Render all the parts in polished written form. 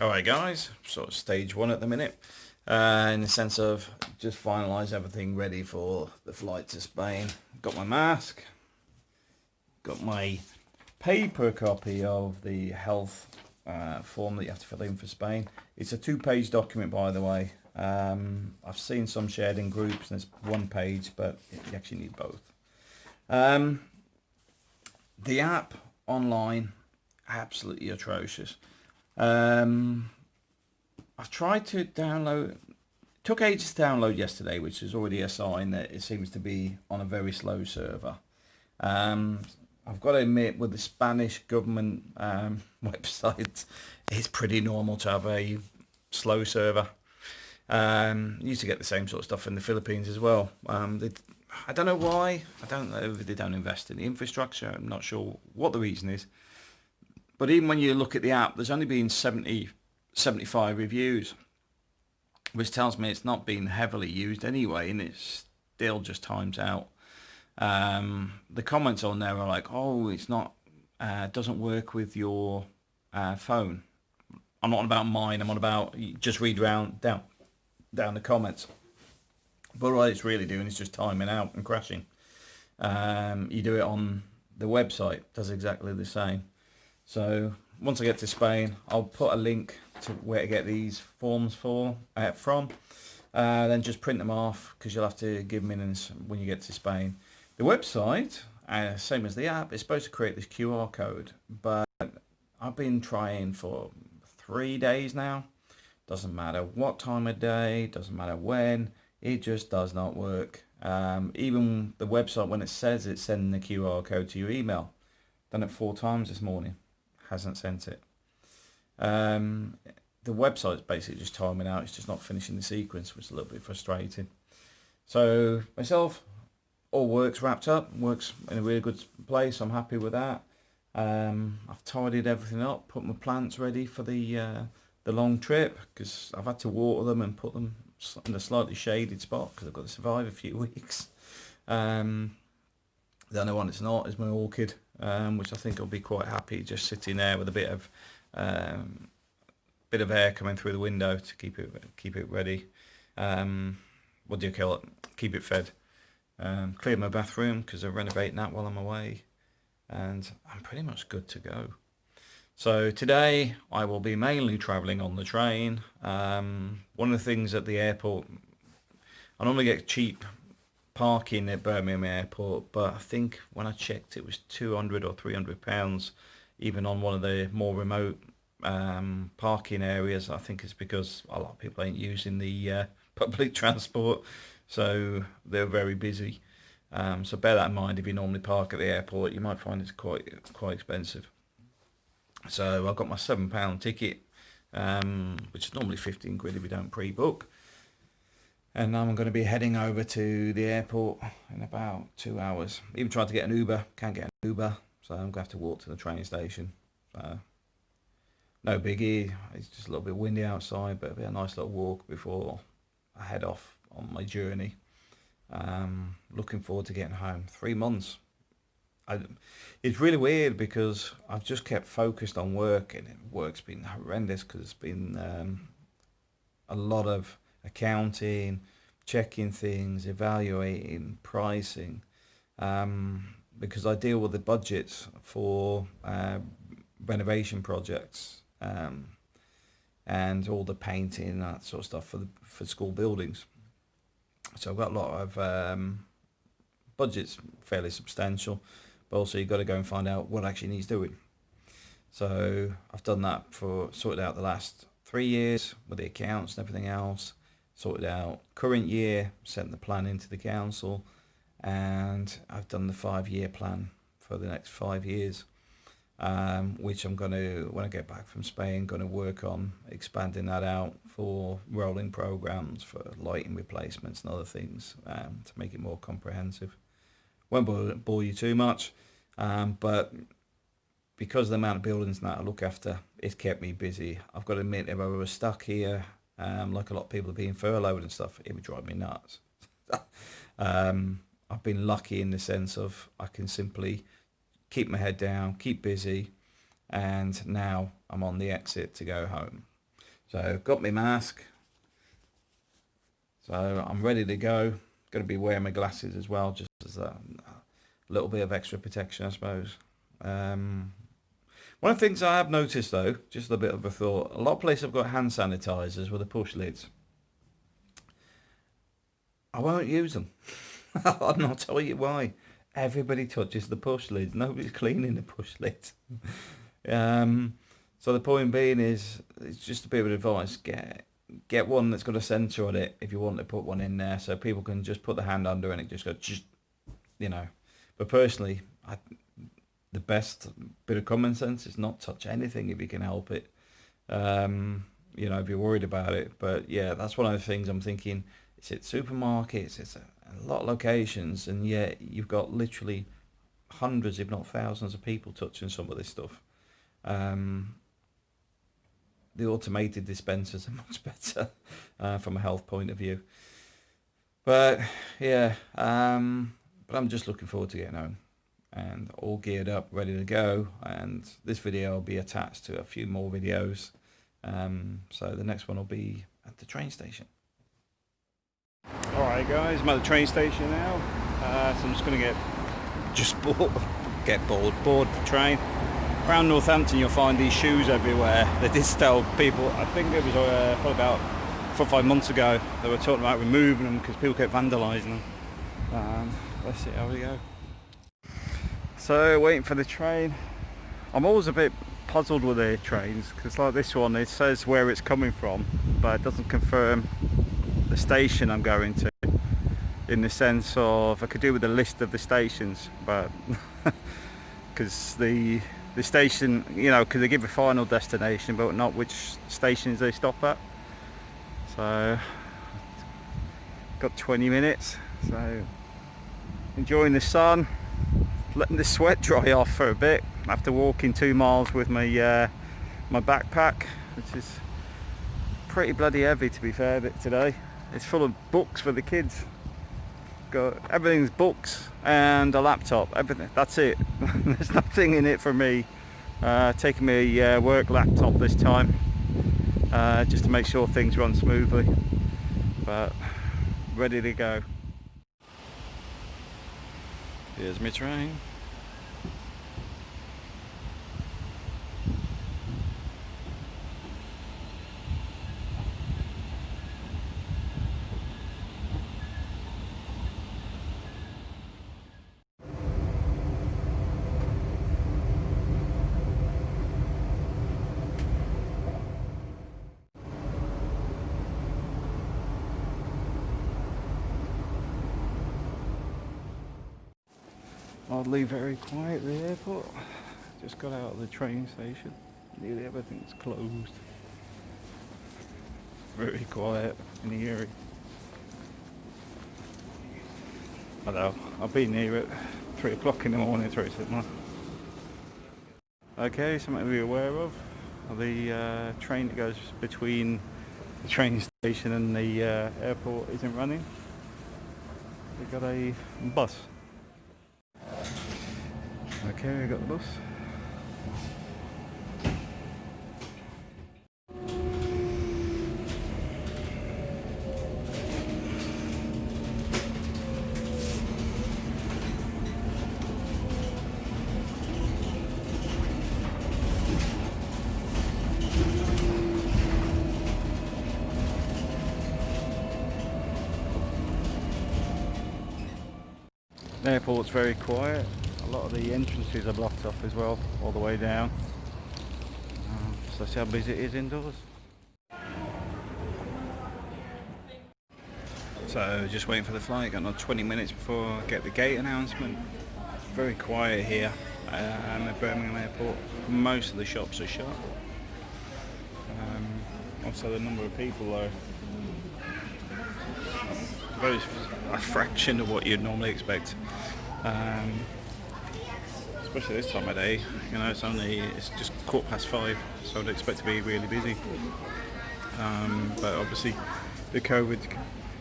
Alright guys, sort of stage one at the minute, in the sense of just finalise everything ready for the flight to Spain. Got my mask, got my paper copy of the health form that you have to fill in for Spain. It's a 2-page document, by the way. I've seen some shared in groups and it's 1 page, but you actually need both. The app online, absolutely atrocious. Um, I've tried to download. Took ages to download yesterday, which is already a sign that it seems to be on a very slow server. Um, I've got to admit, with the Spanish government website, it's pretty normal to have a slow server. Used to get the same sort of stuff in the Philippines as well. I don't know why. I don't know if they don't invest in the infrastructure. I'm not sure what the reason is. But even when you look at the app, there's only been 75 reviews, which tells me it's not been heavily used anyway, and it still just times out. The comments on there are like, "Oh, it's not, doesn't work with your phone." I'm not on about mine. I'm on about just read down the comments. But what it's really doing is just timing out and crashing. You do it on the website, does exactly the same. So once I get to Spain, I'll put a link to where to get these forms from. Then just print them off because you'll have to give them in when you get to Spain. The website, same as the app, is supposed to create this QR code, but I've been trying for 3 days now. Doesn't matter what time of day, doesn't matter when, it just does not work. Even the website, when it says it's sending the QR code to your email, done it 4 times this morning, hasn't sent it. The website's basically just timing out, it's just not finishing the sequence, which is a little bit frustrating. So myself, all works wrapped up, works in a really good place, I'm happy with that. I've tidied everything up, put my plants ready for the long trip because I've had to water them and put them in a slightly shaded spot because I've got to survive a few weeks. The only one it's not is my orchid, which I think will be quite happy just sitting there with a bit of air coming through the window to keep it ready. What do you call it? Keep it fed. Cleared my bathroom because I'm renovating that while I'm away, and I'm pretty much good to go. So today I will be mainly travelling on the train. One of the things at the airport, I normally get cheap parking at Birmingham Airport, but I think when I checked it was £200 or £300, even on one of the more remote parking areas. I think it's because a lot of people ain't using the public transport, so they're very busy. So bear that in mind if you normally park at the airport. You might find it's quite expensive. So I've got my £7 ticket, which is normally 15 quid if you don't pre-book. And now I'm going to be heading over to the airport in about 2 hours. Even tried to get an Uber, can't get an Uber, so I'm going to have to walk to the train station. So no biggie, it's just a little bit windy outside, but it'll be a nice little walk before I head off on my journey. Looking forward to getting home. 3 months. It's really weird because I've just kept focused on work, and work's been horrendous because it's been a lot of accounting, checking things, evaluating, pricing, because I deal with the budgets for renovation projects, and all the painting and that sort of stuff for school buildings. So I've got a lot of budgets, fairly substantial, but also you've got to go and find out what actually needs doing. So I've done that for sorted out the last 3 years with the accounts and everything else. Sorted out current year, sent the plan into the council, and I've done the 5-year plan for the next 5 years, which I'm going to, when I get back from Spain, going to work on expanding that out for rolling programs for lighting replacements and other things, to make it more comprehensive. Won't bore you too much, but because of the amount of buildings that I look after, it's kept me busy. I've got to admit, if I was stuck here, like a lot of people are being furloughed and stuff, it would drive me nuts. I've been lucky in the sense of I can simply keep my head down, keep busy, and now I'm on the exit to go home. So got my mask. So I'm ready to go. Going to be wearing my glasses as well, just as a little bit of extra protection, I suppose. One of the things I have noticed though, just a bit of a thought, a lot of places have got hand sanitizers with the push lids. I won't use them. I'll not tell you why. Everybody touches the push lid. Nobody's cleaning the push lid. So the point being is, it's just a bit of advice. Get one that's got a sensor on it if you want to put one in there, so people can just put the hand under and it just goes, you know. But personally, the best bit of common sense is not touch anything if you can help it. You know, if you're worried about it. But yeah, that's one of the things I'm thinking. It's at supermarkets, it's a lot of locations, and yet you've got literally hundreds, if not thousands, of people touching some of this stuff. The automated dispensers are much better from a health point of view. But yeah, but I'm just looking forward to getting home and all geared up, ready to go. And this video will be attached to a few more videos. So the next one will be at the train station. Alright guys, I'm at the train station now. So I'm just going to board the train. Around Northampton you'll find these shoes everywhere. They did tell people, I think it was probably about 4 or 5 months ago, they were talking about removing them because people kept vandalising them. Let's see how we go. So waiting for the train. I'm always a bit puzzled with the trains because like this one, it says where it's coming from but it doesn't confirm the station I'm going to, in the sense of I could do with a list of the stations, but because the station, you know, because they give a final destination but not which stations they stop at. So got 20 minutes, so enjoying the sun, letting the sweat dry off for a bit after walking 2 miles with my my backpack, which is pretty bloody heavy to be fair today. It's full of books for the kids. Got everything's books and a laptop, everything, that's it. There's nothing in it for me. Taking my work laptop this time, just to make sure things run smoothly, but ready to go. Here's my train. Oddly very quiet, the airport. Just got out of the train station. Nearly everything's closed. Very quiet in the area. Although I've been here at 3 o'clock in the morning, it's very similar. Okay, something to be aware of. The train that goes between the train station and the airport isn't running. We've got a bus. Okay, we got the bus. The airport's very quiet. A lot of the entrances are blocked off as well, all the way down. So see how busy it is indoors. So just waiting for the flight, got another 20 minutes before I get the gate announcement. It's very quiet here at Birmingham Airport. Most of the shops are shut. Also the number of people are very a fraction of what you'd normally expect. Especially this time of day, you know, it's just 5:15, so I'd expect to be really busy. But obviously the COVID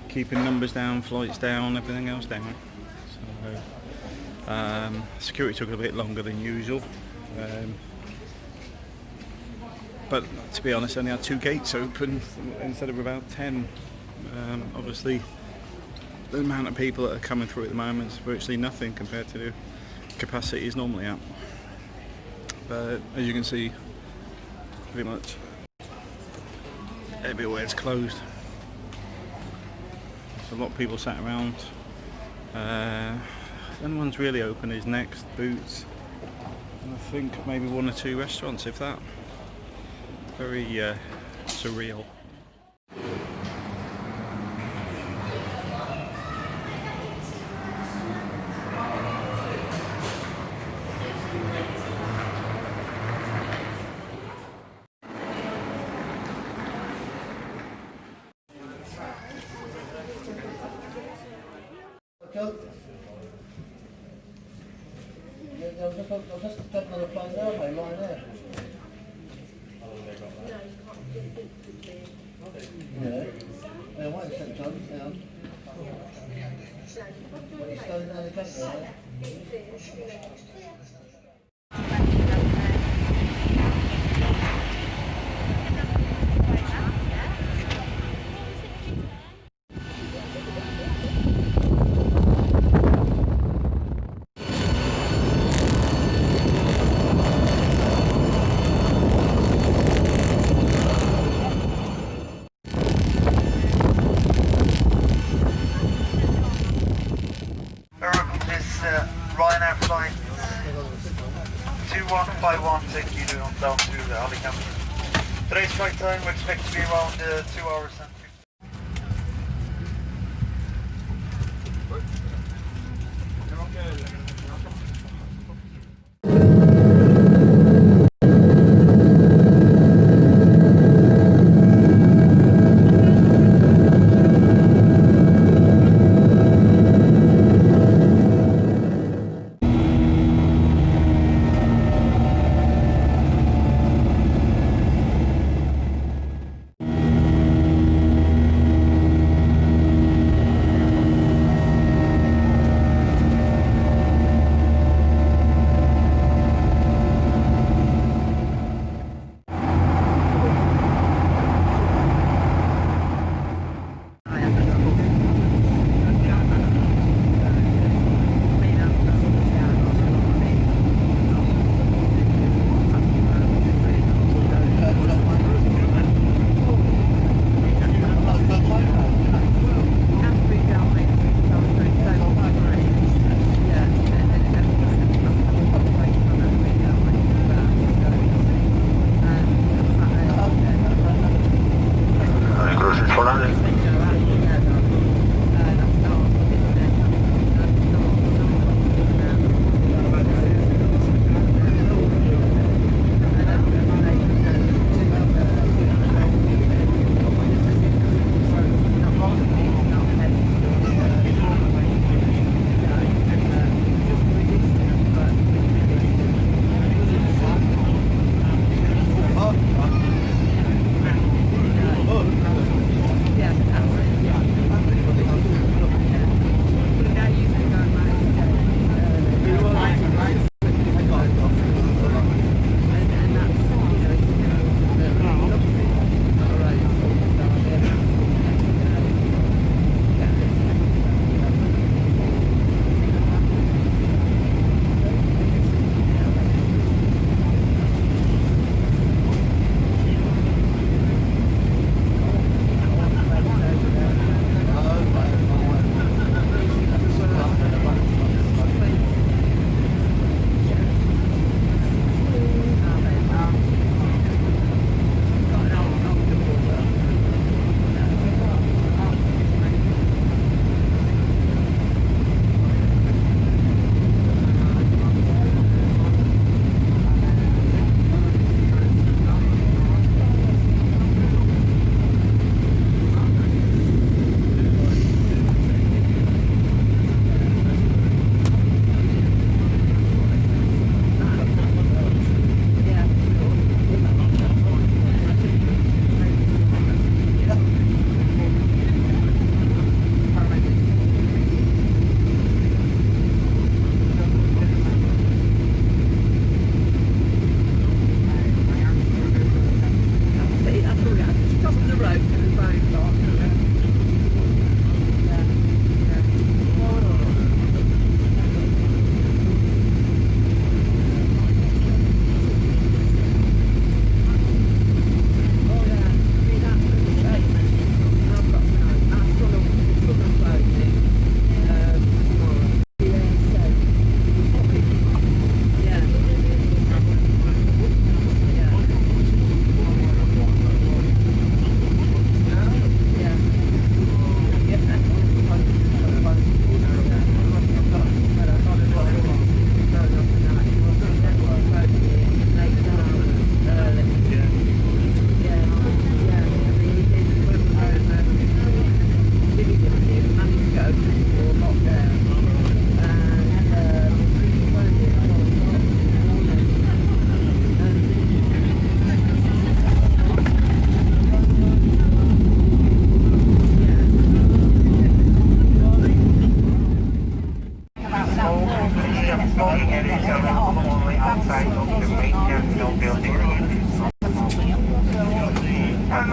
keeping numbers down, flights down, everything else down. So security took a bit longer than usual. but to be honest, only had 2 gates open instead of about 10. Obviously, the amount of people that are coming through at the moment is virtually nothing compared to the capacity is normally at. But as you can see, pretty much everywhere is closed. There's a lot of people sat around. The only one's really open is Next, Boots, and I think maybe 1 or 2 restaurants, if that. Very surreal. I've just got another plane now by RyanAir. Yeah. Yeah, wait a second, John. Hang on. He's going to Alicante, right? RyanAir flight 2151 taking you down to Alicante. Today's flight time we expect to be around 2 hours and 50.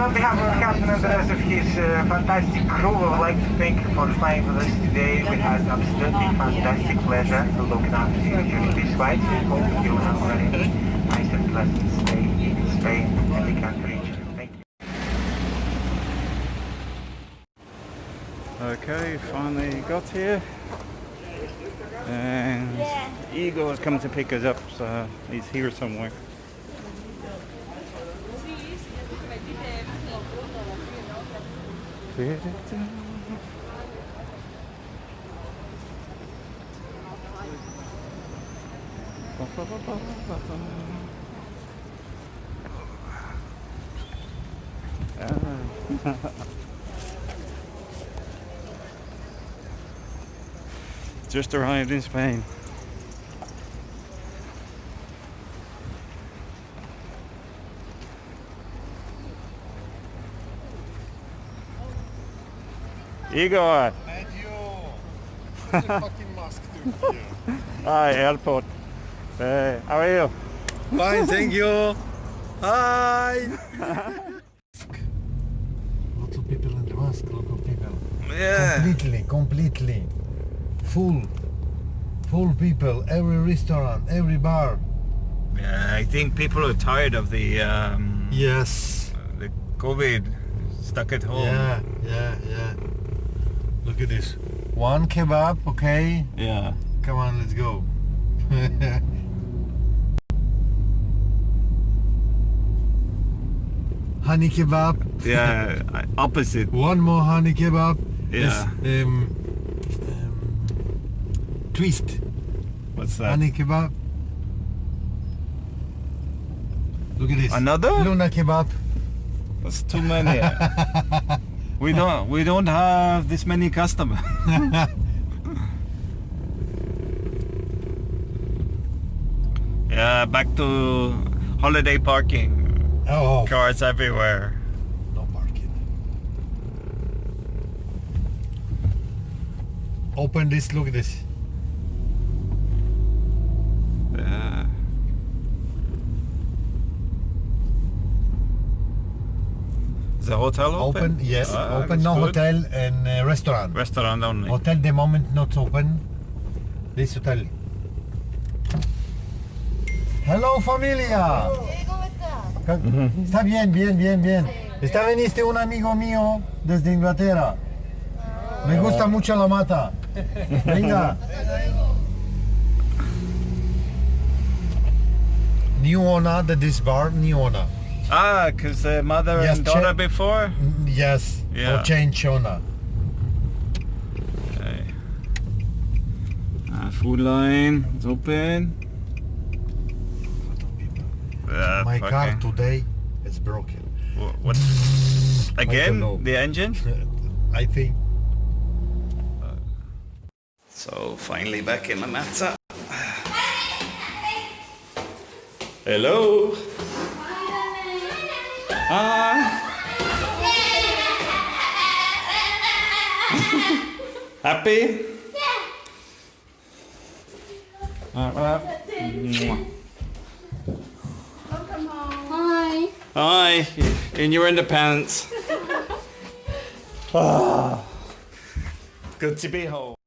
On behalf of the captain and the rest of his fantastic crew, I would like to thank you for flying with us today. We had absolutely fantastic pleasure looking after you during this flight. We hope you will have a very nice and pleasant stay in Spain and the Alicante region. Thank you. Okay, finally got here. And Igor's come to pick us up, so he's here somewhere. Just arrived in Spain. Igor! And you! What's your fucking mask doing here? Hi, airport. Hey, how are you? Fine, thank you. Hi! Lots of people in the mask, lots of people. Yeah. Completely. Full people, every restaurant, every bar. Yeah, I think people are tired of the Yes. the COVID, stuck at home. Yeah. Look at this. One kebab, okay? Yeah. Come on, let's go. Honey kebab. Yeah, opposite. One more honey kebab. Yeah. Yes, twist. What's that? Honey kebab. Look at this. Another? Luna kebab. That's too many. we don't have this many customers. Yeah, back to holiday parking. Oh, Cars everywhere. no parking. Open this. Look at this. Yeah. Is the hotel open? Yes. Ah, Open. that's No good. hotel and restaurant. Restaurant only. Hotel the moment not open. This hotel. Hello familia. Está bien. Está veniste un amigo mío desde Inglaterra. Me gusta mucho la mata. Venga. New owner of this bar, new owner. Ah, because mother Yes, and daughter check. before? Yes, Yeah. for change owner. Okay. Food line, it's open. My car okay. today is broken. What? I Again? don't know. The engine? I think. So finally back in my Mazda. Hello. Hi. Happy? Yeah. Hi. Hi. And you're in the pants. Good to be home.